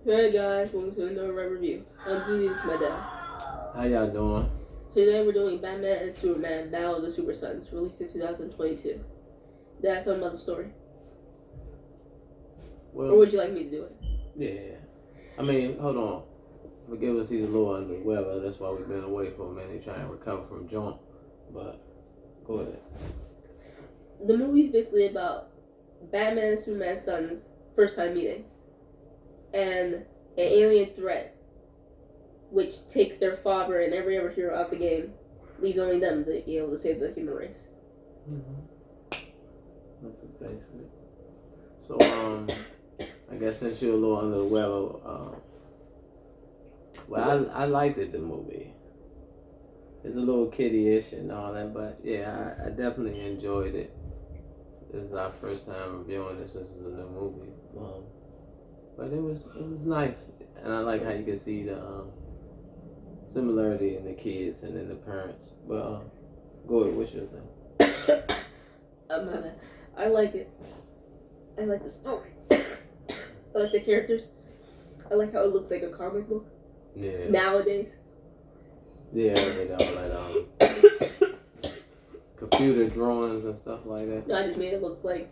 Hey guys, welcome to another RevReview. This is my dad. How y'all doing? Today we're doing Batman and Superman Battle of the Super Sons, released in 2022. That's something about the story. Well, or would you like me to do it? Yeah. I mean, hold on. Forgive us, he's a little under the weather. That's why we've been away for a minute trying to recover from jump. But go ahead. The movie's basically about Batman and Superman's sons' first time meeting. And an alien threat, which takes their father and every other hero out the game, leaves only them to be able to save the human race. Mm-hmm. That's it, basically. So, I guess since you're a little under the weather, well, I liked it, the movie. It's a little kiddie-ish and all that, but yeah, I definitely enjoyed it. This is our first time reviewing this. This is a new movie. But it was nice, and I like how you can see the similarity in the kids and in the parents. But go ahead, what's your thing? My bad. I like it. I like the story. I like the characters. I like how it looks like a comic book. Yeah. Nowadays. Yeah, with all that computer drawings and stuff like that. No, I just made it look like.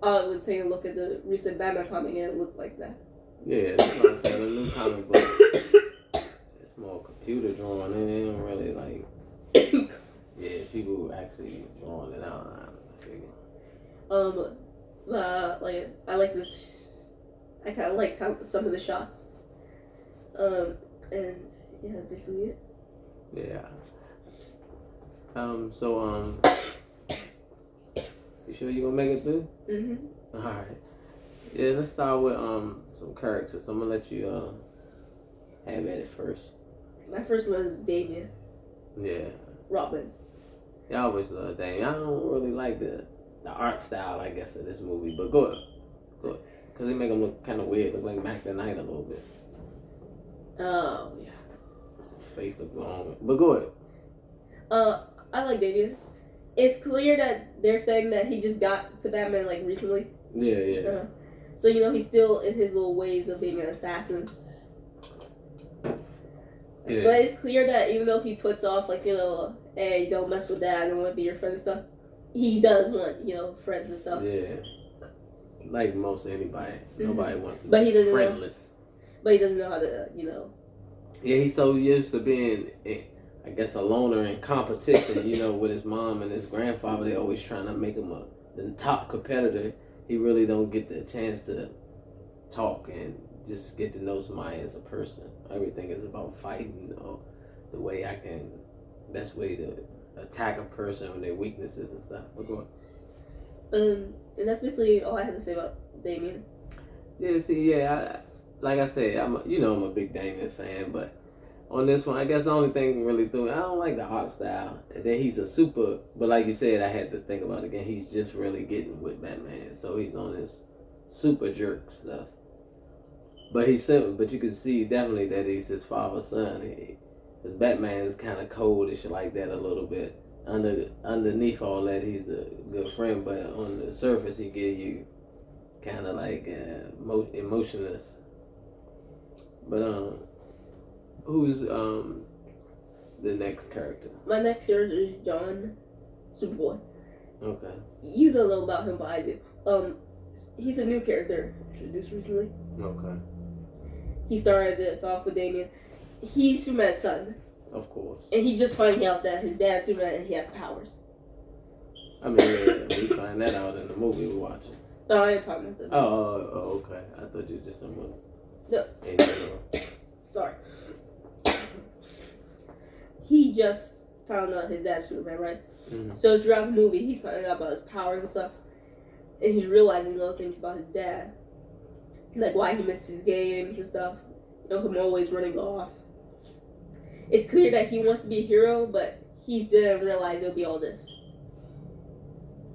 I was saying, look at the recent Batman comic, and it looked like that. Yeah, that's what I'm saying. The new comic book. It's more computer drawing. They don't really like. Yeah, people actually drawing it out. Like I like this. I kind of like how some of the shots. And yeah, that's basically it. Yeah. You sure you gonna make it through? Mm-hmm. All right. Yeah, let's start with some characters. I'm gonna let you have at it first. My first one is Damien. Yeah. Robin. I always love Damien. I don't really like the art style, I guess, of this movie, but go ahead. Because they make him look kind of weird. Look like Mac the Knight a little bit. Oh, yeah. His face look long. But go ahead. I like Damien. It's clear that they're saying that he just got to Batman, like, recently. Yeah. So, he's still in his little ways of being an assassin. Yeah. But it's clear that even though he puts off, like, hey, don't mess with that, I don't want to be your friend and stuff, he does want, friends and stuff. Yeah. Like most anybody. Mm-hmm. Nobody wants to be friendless. But he doesn't know how to, Yeah, he's so used to being, I guess, a loner in competition, with his mom and his grandfather. They always trying to make him the top competitor. He really don't get the chance to talk and just get to know somebody as a person. Everything is about fighting, the way best way to attack a person with their weaknesses and stuff. We're going. And that's basically all I have to say about Damien. Yeah, like I said, I'm a big Damien fan, but on this one, I guess the only thing really threw me, I don't like the art style. And then he's a super, but like you said, I had to think about it again. He's just really getting with Batman, so he's on this super jerk stuff. But he's simple, but you can see definitely that he's his father's son. Because Batman is kind of coldish like that a little bit. Underneath all that, he's a good friend, but on the surface, he give you kind of like emotionless. But who's the next character? My next character is John, Superboy. Okay. You don't know about him, but I do. He's a new character introduced recently. Okay. He started this off with Damien. He's Superman's son. Of course. And he just finding out that his dad's Superman and he has powers. I mean, yeah, we find that out in the movie we're watching. No, I ain't talking about that. Oh, okay. I thought you were just talking about. No. In general. Sorry. He just found out his dad's Superman, right? Mm-hmm. So throughout the movie, he's finding out about his powers and stuff. And he's realizing little things about his dad. Like why he misses games and stuff. Him always running off. It's clear that he wants to be a hero, but he didn't realize it'll be all this.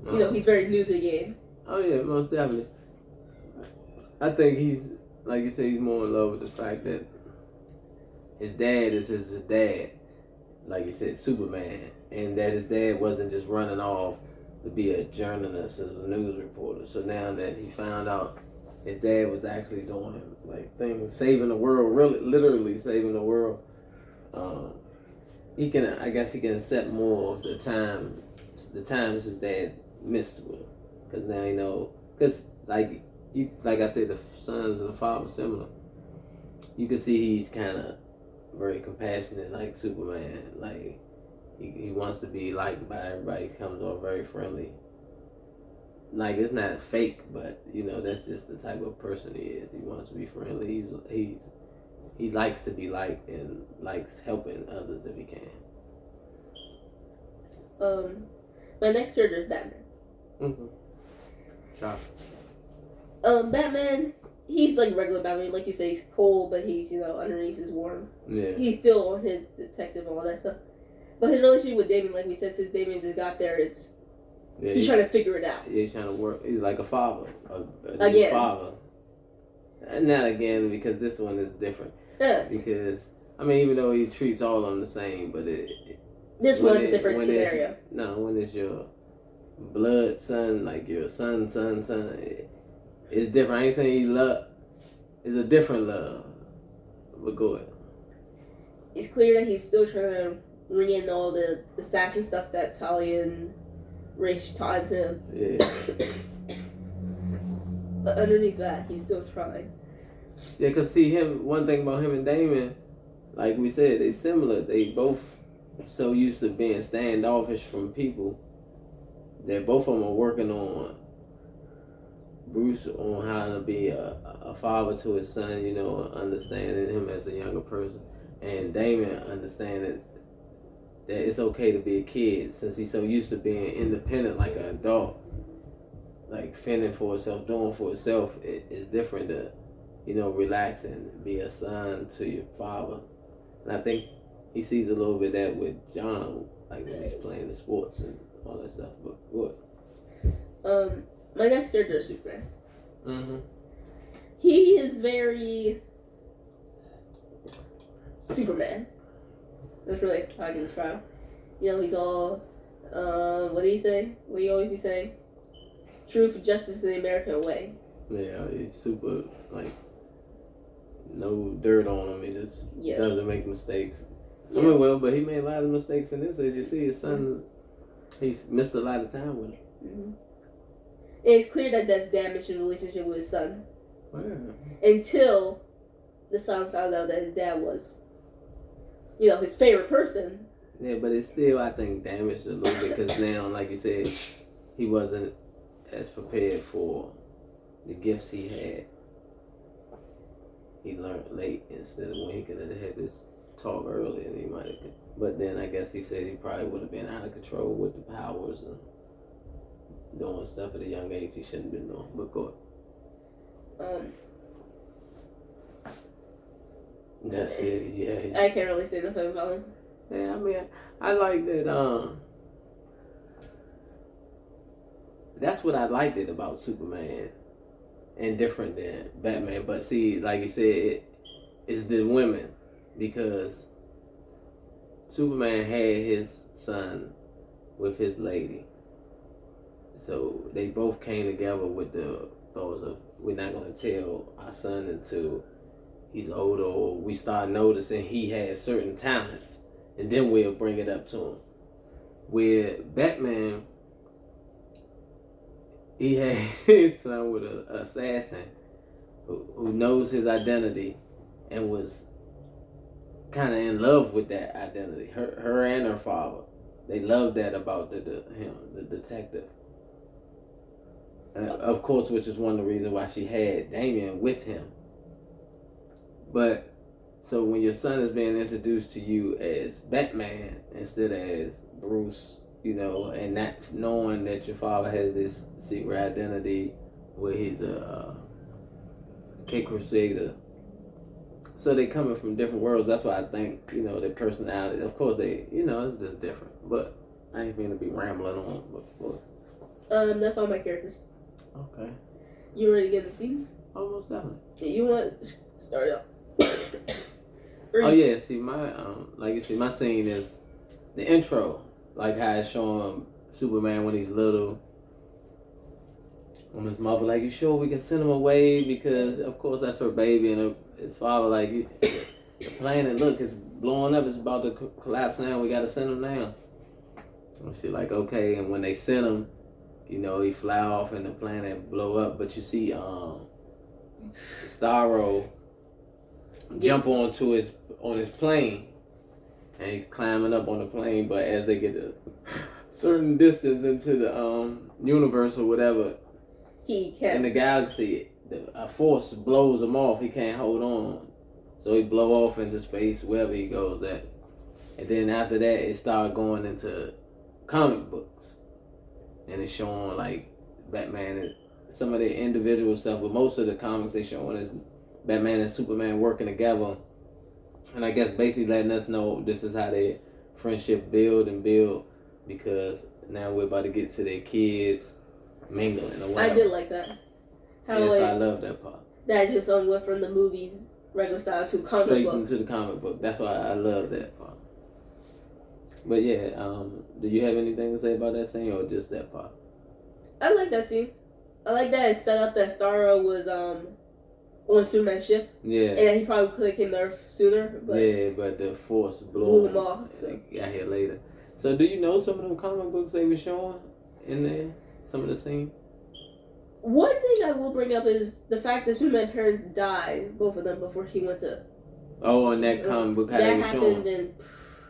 He's very new to the game. Oh yeah, most definitely. I think he's, like you say, he's more in love with the fact that his dad is his dad. Like you said, Superman. And that his dad wasn't just running off to be a journalist as a news reporter. So now that he found out his dad was actually doing like things, saving the world, really, literally saving the world. He can accept more of the times his dad missed with him, because now you know, because like I said, the sons and the father similar. You can see he's kind of very compassionate, like Superman. Like he wants to be liked by everybody. He comes off very friendly. Like, it's not fake, but you know, that's just the type of person he is. He wants to be friendly. He likes to be liked and likes helping others if he can. My next character is Batman. Mm-hmm. Sure. Batman, he's like regular Batman, like you say, he's cold, but he's, you know, underneath is warm. Yeah. He's still his detective and all that stuff. But his relationship with Damien, like we said, since Damien just got there, is he's trying to figure it out. Yeah, he's trying to work. He's like a father, a again. father. Not again, because this one is different. Yeah. Because I mean, even though he treats all of them the same, but this one's a different scenario. When it's your blood son, like your son, it's different. I ain't saying he love. It's a different love. But go ahead. It's clear that he's still trying to ring in all the sassy stuff that Talia and Rach taught him. Yeah. But underneath that, he's still trying. Yeah, because see, one thing about him and Damon, like we said, they similar. They both so used to being standoffish from people that both of them are working on Bruce on how to be a father to his son, you know, understanding him as a younger person. And Damon understanding that it's okay to be a kid since he's so used to being independent like an adult, like fending for himself, doing for himself. It's different to, you know, relax and be a son to your father. And I think he sees a little bit of that with John, like when he's playing the sports and all that stuff. But what? My next character is Superman. Mm-hmm. He is very Superman. That's really how I can describe him. You know, he's all, what do you say? What do you always say? Truth, justice, and the American way. Yeah, he's super, like, no dirt on him. He just doesn't make mistakes. Yeah. I mean, well, but he made a lot of mistakes in this. As you see, his son, he's missed a lot of time with him. Mm-hmm. And it's clear that that's damaged his relationship with his son. Yeah. Until the son found out that his dad was, you know, his favorite person. Yeah, but it's still, I think, damaged a little bit because now, like you said, he wasn't as prepared for the gifts he had. He learned late instead of when he could have had this talk early, and he might have. But then I guess he said he probably would have been out of control with the powers and doing stuff at a young age he shouldn't have been doing. But go ahead. That's it. Yeah. I can't really say nothing about him. Yeah, I mean, I like that. That's what I liked it about Superman, and different than Batman. But see, like you said, it's the women, because Superman had his son with his lady, so they both came together with the thoughts of, we're not gonna tell our son until he's older, or we start noticing he has certain talents, and then we'll bring it up to him. With Batman, he had his son with an assassin who knows his identity and was kind of in love with that identity. Her and her father, they loved that about him, the detective. Of course, which is one of the reasons why she had Damien with him. But so when your son is being introduced to you as Batman instead of as Bruce, you know, and not knowing that your father has this secret identity where he's a K-Crusader. So they coming from different worlds. That's why I think, you know, their personality, of course they, you know, it's just different. But I ain't mean to be rambling on. But that's all my characters. Okay. You ready to get the scenes? Almost definitely. Yeah, you want to start out? Oh yeah, see my like you see, my scene is the intro, like how it's showing Superman when he's little. And his mother like, you sure we can send him away? Because, of course, that's her baby. And his father like, the planet, look, it's blowing up. It's about to collapse now. We got to send him now. And she like, okay. And when they sent him, you know, he fly off and the planet blow up. But you see Starro jump on his plane. And he's climbing up on the plane. But as they get a certain distance into the universe or whatever, he can't. In the galaxy, a force blows him off. He can't hold on. So he blow off into space wherever he goes at. And then after that, it started going into comic books. And it's showing like Batman and some of the individual stuff. But most of the comics they showing is Batman and Superman working together. And I guess basically letting us know this is how their friendship build. Because now we're about to get to their kids mingling or whatever. I did like that. How yes, I love that part. That just went from the movies regular style to comic straight book. into the comic book. That's why I love that part. But yeah, do you have anything to say about that scene or just that part? I like that scene. I like that it set up that Starro was on Superman's ship. Yeah. And he probably could have came to Earth sooner. But yeah, but the force blew him off. So. Got here later. So do you know some of them comic books they were showing in there? Some of the scenes? One thing I will bring up is the fact that Superman's parents died, both of them, before he went to... Oh, on that comic book, how that they were showing? happened in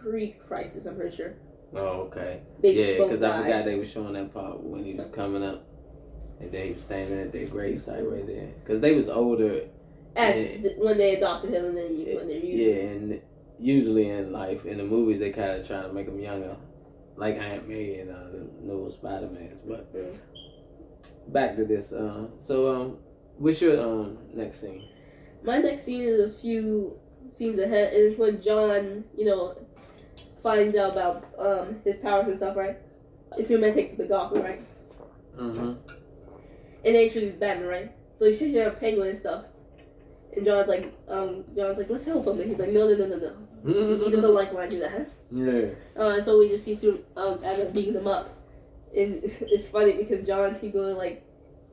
pre-crisis, I'm pretty sure. Oh, okay. They yeah, because I forgot they were showing that part when he was coming up. And they was standing at their gravesite right there. Because they was older. When they adopted him and then when they're younger. Yeah, and usually in life, in the movies, they kind of try to make them younger. Like Aunt May and the new Spider-Mans. But back to this. What's your next scene? My next scene is a few scenes ahead. And it's when John, finds out about his powers and stuff, right? And Superman takes him to Gotham, right? Mm-hmm. And they introduce Batman, right? So he's sitting there with Penguin and stuff. And John's like, let's help him. And he's like, no. He doesn't like when I do that. Yeah. So we just see Batman beating them up. And it's funny because John T. going like,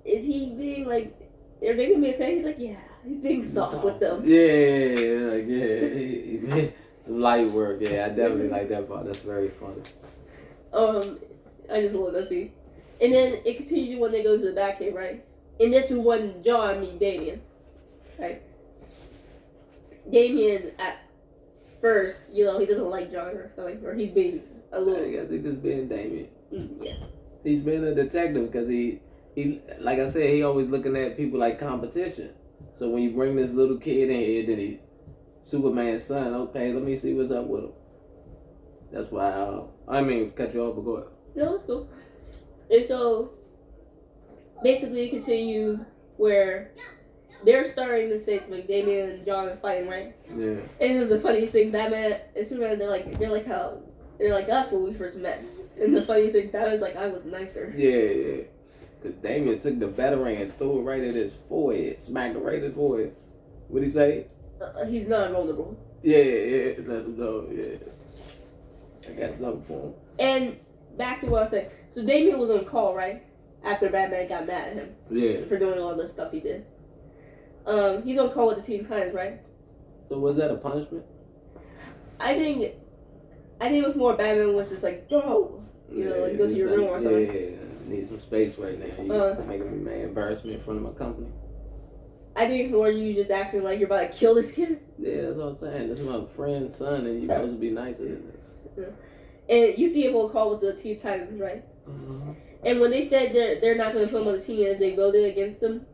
is he being like, are they gonna be okay? He's like, yeah. He's being soft with them. Yeah. He made some light work. Yeah, I definitely like that part. That's very funny. I just love that scene. And then it continues when they go to the Batcave, right? And this is when John meets Damian, right? Damian, at first, he doesn't like John or something, or he's being a little... I think this being Damian. Yeah. He's been a detective because he, like I said, he always looking at people like competition. So when you bring this little kid in here, then he's Superman's son, okay, let me see what's up with him. That's why cut you off, but go ahead. No, it's cool. And so, basically it continues where they're starting to say something. Damian and John are fighting, right? Yeah. And it was the funniest thing. Batman and Superman, they're like us when we first met. And the funniest thing, Batman's like, I was nicer. Yeah. Because Damian took the batarang and threw it right at his forehead. Smacked it right at his forehead. What'd he say? He's not vulnerable. Yeah. Let him know, yeah. I got something for him. And back to what I said. So Damian was on call, right? After Batman got mad at him. Yeah. For doing all the stuff he did. He's on call with the Teen Titans, right? So was that a punishment? I think it was more Batman was just like, go! Go to your room or something. Yeah. Need some space right now. You making me embarrassment in front of my company. I think it's more you just acting like you're about to kill this kid. Yeah, that's what I'm saying. This is my friend's son, and you're supposed to be nicer than this. Yeah. And you see him on call with the Teen Titans, right? Mm-hmm. And when they said they're not going to put him on the team and they voted against them,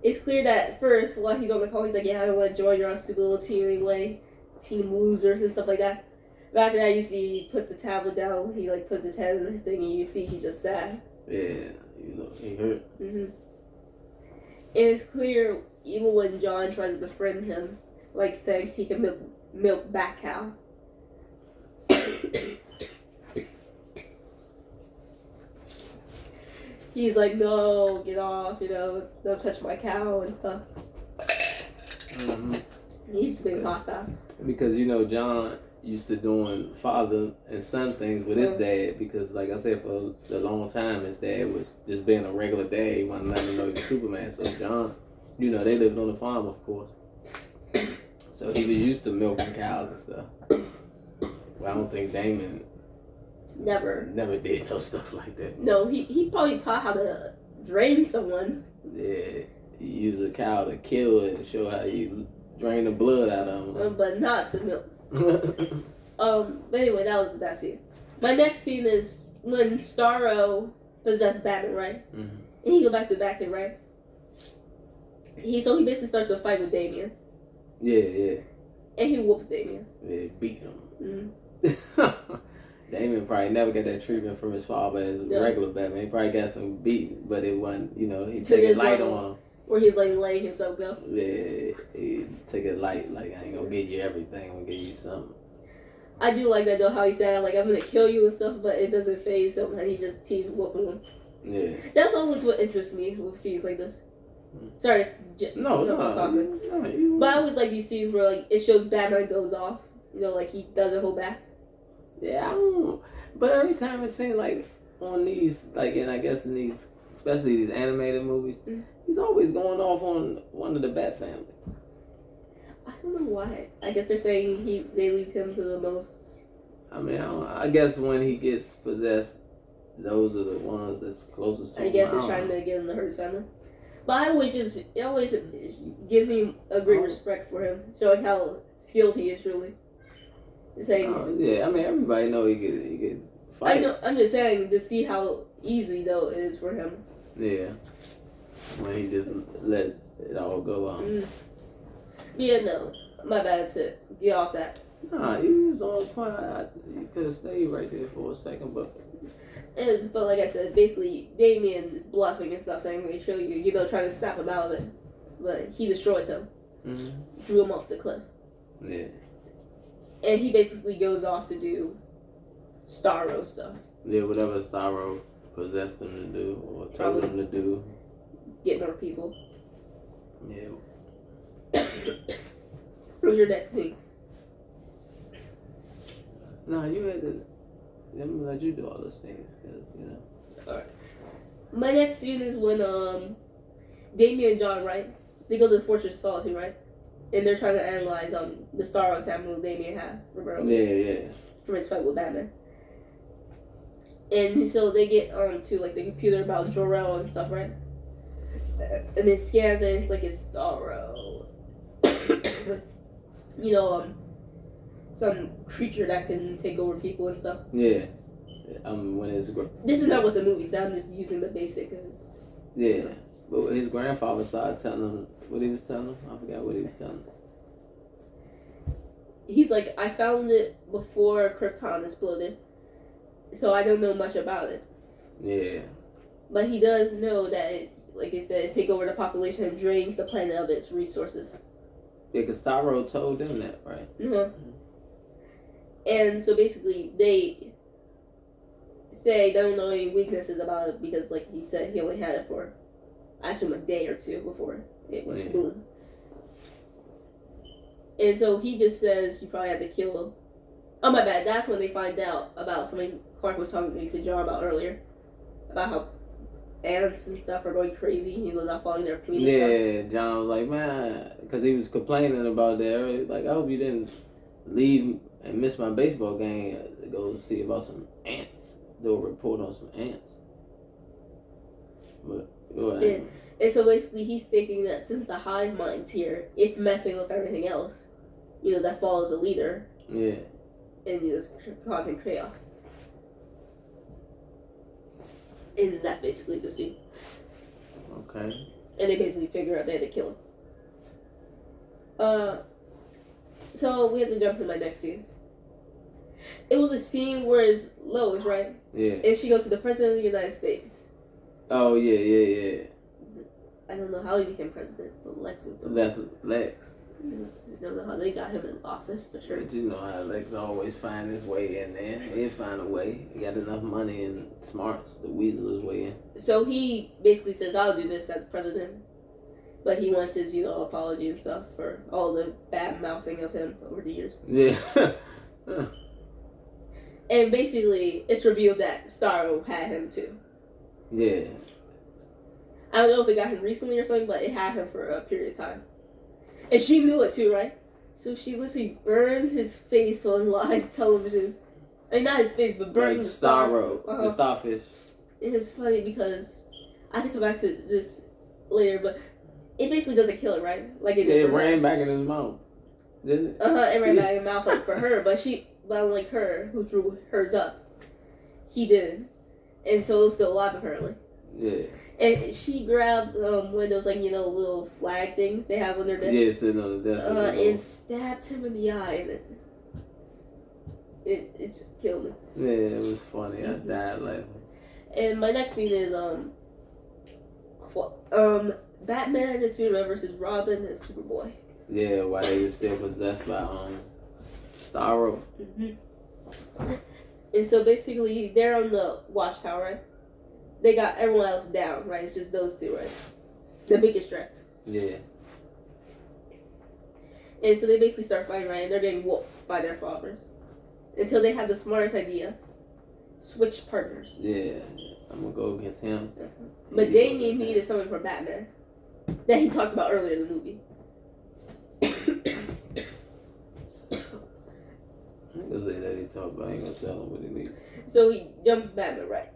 it's clear that first, while he's on the call, he's like, yeah, I don't want to join your stupid little team anyway. Team losers and stuff like that. But after that, you see he puts the tablet down, he puts his head in his thing, and you see he's just sad. Yeah, he hurt. Mm-hmm. And it's clear, even when John tries to befriend him, saying he can milk Bat Cow. He's like, no, get off, don't touch my cow and stuff. Mm-hmm. He's being hostile. Because, John, used to doing father and son things with his dad because, like I said, for a long time, his dad was just being a regular dad. He wasn't letting him know he was Superman. So John, they lived on the farm, of course. So he was used to milking cows and stuff. Well, I don't think Damon never did no stuff like that. No, he probably taught how to drain someone. Yeah, he used a cow to kill it and show how you drain the blood out of them. But not to milk. But anyway, that was that scene. My next scene is when Starro possessed Batman, right? Mm-hmm. And he go back to Batman, right? He basically starts a fight with Damian. Yeah. And he whoops Damian. Yeah, beat him. Mm-hmm. Damon probably never got that treatment from his father as a regular Batman. He probably got some beat, but it wasn't, he took it light on him. Where he's like letting himself go. Yeah, he took it light. Like, I ain't gonna give you everything, I'm gonna give you something. I do like that though, how he said, like, I'm gonna kill you and stuff, but it doesn't phase him, and he just keeps whooping him. Yeah. That's always what interests me with scenes like this. Sorry. No. But I always like these scenes where, like, it shows Batman goes off. Like, he doesn't hold back. Yeah, I don't. But every time it seems like on these, like, and I guess in these, especially these animated movies, he's always going off on one of the Bat family. I don't know why. I guess they're saying they leave him to the most. I mean, I guess when he gets possessed, those are the ones that's closest to him. I guess it's trying to get him to hurt his family. But it always give me a great respect for him, showing how skilled he is really. Saying, yeah, I mean, everybody know he could fight. I know. I'm just saying to see how easy though it is for him. Yeah, when he just let it all go on. Yeah, no, my bad to get off that. Nah, you was on point. You could have stayed right there for a second, but. But like I said, basically Damien is bluffing and stuff, saying they show you, trying to snap him out of it, but he destroys him, threw him off the cliff. Yeah. And he basically goes off to do Starro stuff. Yeah, whatever Starro possessed him to do or told him to do. Get more people. Yeah. Who's your next scene? No, you had to. Let me let you do all those things, cause All right. My next scene is when Damien and John, right? They go to the Fortress of Solitude, right? And they're trying to analyze the Starro sample Damien had, remember? Yeah. From his fight with Batman. And so they get to like the computer about Jor-El and stuff, right? And it scans it, and it's like it's Starro. Some creature that can take over people and stuff. Yeah. When it's this is not what the movie said. I'm just using the basic. Yeah. But his grandfather started telling him what he was telling him. I forgot what he was telling him. He's like, I found it before Krypton exploded, so I don't know much about it. Yeah. But he does know that, like I said, take over the population and drains the planet of its resources. Yeah, because Starro told them that, right? And so basically, they say they don't know any weaknesses about it because, like he said, he only had it for, I assume, a day or two before it went boom. And so he just says you probably have to kill him. Oh, my bad. That's when they find out about something Clark was talking to John about earlier. About how ants and stuff are going crazy. They're not following their community stuff. Yeah, John was like, man, because he was complaining about that earlier. Like, I hope you didn't leave and miss my baseball game to go see about some ants. Do a report on some ants. But go ahead. And so basically he's thinking that since the hive mind's here, it's messing with everything else. That follows the leader. Yeah. And it's causing chaos. And that's basically the scene. Okay. And they basically figure out they had to kill him. So we have to jump to my next scene. It was a scene where it's Lois, right? Yeah. And she goes to the President of the United States. Oh, yeah. I don't know how he became president, but Lex. Lex. I don't know how they got him in office, but sure. But you know how Lex always find his way in there. He'll find a way. He got enough money and smarts to weasel his way in. So he basically says, I'll do this as president. But he wants his, apology and stuff for all the bad mouthing of him over the years. Yeah. Huh. And basically, it's revealed that Starro had him too. Yeah. I don't know if it got him recently or something, but it had him for a period of time. And she knew it too, right? So she literally burns his face on live television. I mean, not his face, but burns Like the star. the starfish. It is funny because I have to come back to this later, but it basically doesn't kill it, right? Like it ran back in his mouth, didn't it? It ran back in his mouth like for her, but unlike her, who drew hers up, he didn't, and so it was still alive apparently. Yeah. And she grabbed one of those little flag things they have on their desk. Yeah, sitting on the desk. And stabbed him in the eye, and it just killed him. Yeah, it was funny. I died laughing. And my next scene is Batman and Superman versus Robin and Superboy. Yeah, while they were still possessed by Starro. Mm-hmm. And so basically, they're on the watchtower, right? They got everyone else down, right? It's just those two, right? The biggest threats. Yeah. And so they basically start fighting, right? And they're getting whooped by their fathers. Until they have the smartest idea. Switch partners. Yeah. I'm going to go against him. But they needed someone from Batman. That he talked about earlier in the movie. I'm going to say that he talked about. I ain't going to tell him what he needs. So he jumped Batman, right?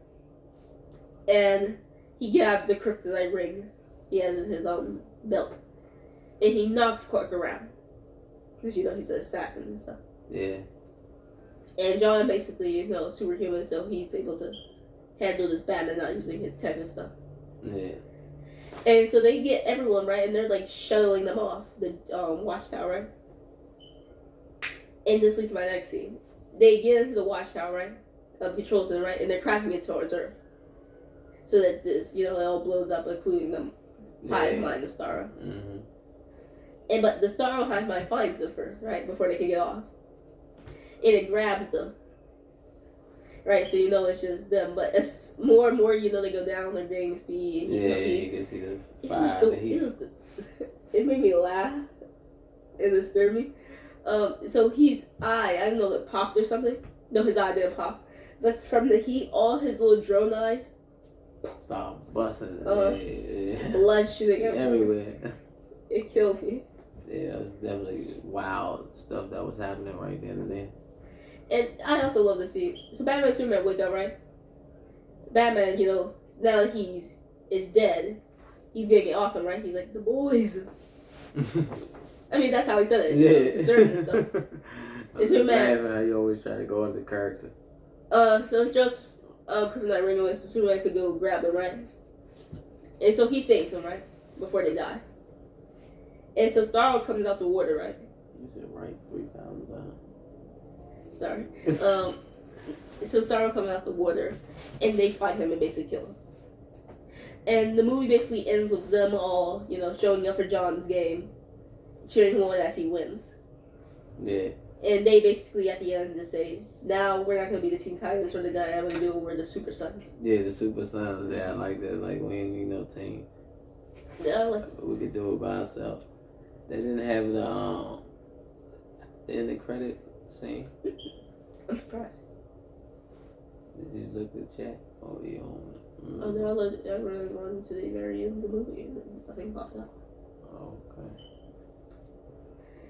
And he grabbed the kryptonite ring he has in his belt. And he knocks Clark around. Because, he's an assassin and stuff. Yeah. And John basically, superhuman, so he's able to handle this Batman not using his tech and stuff. Yeah. And so they get everyone, right? And they're, shuttling them off the watchtower, right? And this leads to my next scene. They get into the watchtower, right? Control center, right? And they're cracking it towards Earth. So that this, it all blows up, including them hive mind the Starro. Mm-hmm. But the Starro hive mind finds them first, right? Before they can get off. And it grabs them. Right, so it's just them. But it's more and more, they go down, they're gaining speed. You can see the fire. It made me laugh. It disturbed me. So his eye, I don't know if it popped or something. No, his eye didn't pop. But from the heat, all his little drone eyes start busting. Blood shooting everywhere. It killed me. Yeah, it was definitely wild stuff that was happening right then and there. And I also love the scene. So Batman and Superman wake up, right? Batman, now that is dead, he's gonna get off him, right? He's like, the boys. I mean, that's how he said it. Yeah. Concerned and stuff. And Superman. How you always try to go into character. So just kryptonite ring away, so Superman could go grab them, right? And so he saves them, right? Before they die. And so Starro comes out the water, right? You should write 3,000 times. Sorry. So Starro comes out the water, and they fight him and basically kill him. And the movie basically ends with them all, showing up for John's game, cheering him on as he wins. Yeah. And they basically at the end just say, now we're not going to be the Teen Titans or the guy I'm going to do, we're the Super Sons. Yeah, the Super Sons. Yeah, I like that. Like, we ain't need no team. Yeah, we could do it by ourselves. They didn't have the end of credit scene. I'm surprised. Did you look at the chat? Oh, you don't. Oh, no, I really run to the very end of the movie and nothing popped up. Oh, okay.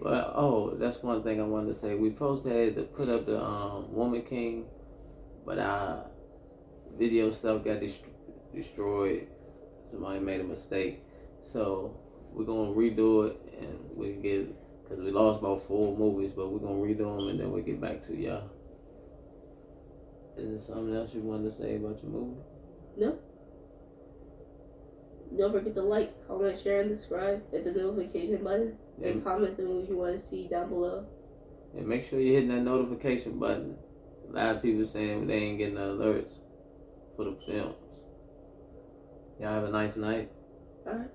But, that's one thing I wanted to say. We had to put up the Woman King, but our video stuff got destroyed. Somebody made a mistake. So we're going to redo it, and we can get, because we lost about 4 movies, but we're going to redo them, and then we'll get back to y'all. Is there something else you wanted to say about your movie? No. Don't forget to like, comment, share, and subscribe. Hit the notification button. And comment the movie you want to see down below. And make sure you're hitting that notification button. A lot of people saying they ain't getting the alerts for the films. Y'all have a nice night. Alright.